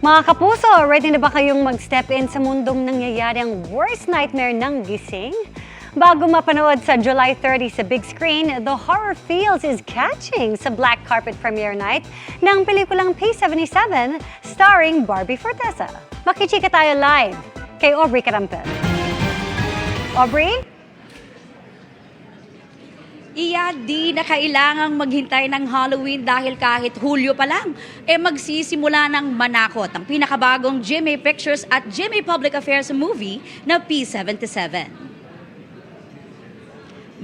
Mga kapuso, ready na ba kayong mag-step in sa mundong nangyayari ang worst nightmare ng gising? Bago mapanood sa July 30 sa big screen, the horror feels is catching sa black carpet premiere night ng pelikulang P77 starring Barbie Forteza. Makichika tayo live kay Aubrey Carampel. Aubrey? Di na kailangang maghintay ng Halloween dahil kahit Hulyo pa lang, magsisimula ng manakot ang pinakabagong GMA Pictures at GMA Public Affairs movie na P77.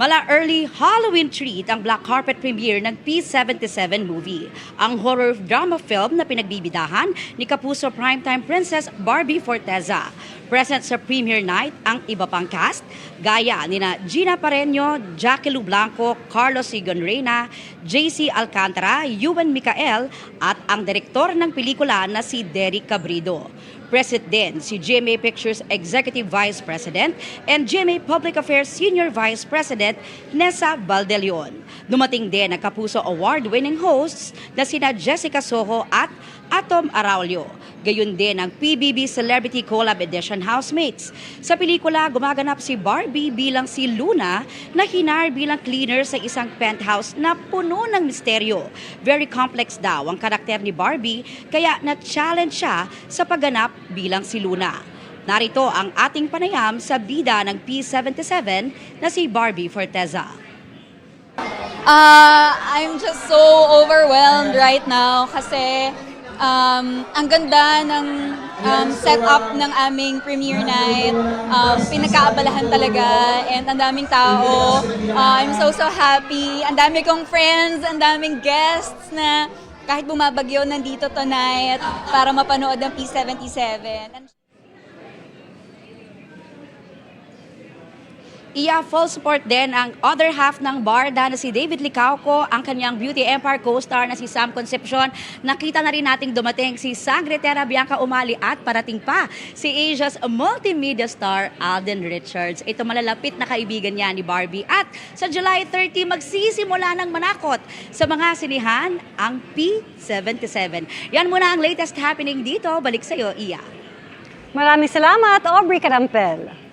Mala early Halloween treat ang black carpet premiere ng P77 movie, ang horror drama film na pinagbibidahan ni Kapuso primetime princess Barbie Forteza. Present sa premiere night ang iba pang cast, gaya nina Gina Pareño, Jackie Lu Blanco, Carlos Sigonreina, JC Alcantara, Ewan Micael at ang direktor ng pelikula na si Derek Cabrido. Present din si GMA Pictures Executive Vice President and GMA Public Affairs Senior Vice President Nessa Valdelion. Dumating din ang Kapuso Award-winning hosts na sina Jessica Soho at Atom Araulio. Gayon din ang PBB Celebrity Collab Edition housemates. Sa pelikula, gumaganap si Barbie bilang si Luna na hinar bilang cleaner sa isang penthouse na puno ng misteryo. Very complex daw ang karakter ni Barbie kaya na-challenge siya sa pagganap bilang si Luna. Narito ang ating panayam sa bida ng P77 na si Barbie Forteza. I'm just so overwhelmed right now kasi ang ganda ng setup ng aming premiere night. Pinagkaabalahan talaga and ang daming tao. I'm so happy. Ang dami kong friends, ang daming guests na kahit bumabagyo nandito tonight para mapanood ng P77. Full support din ang other half ng barda na si David Licauco, ang kanyang Beauty Empire co-star na si Sam Concepcion. Nakita na rin nating dumating si Sangretera Bianca Umali at parating pa si Asia's multimedia star Alden Richards. Ito malalapit na kaibigan niya ni Barbie. At sa July 30, magsisimula ng manakot sa mga sinihan ang P77. Yan muna ang latest happening dito. Balik sa'yo, Iya. Maraming salamat, Aubrey Carampel.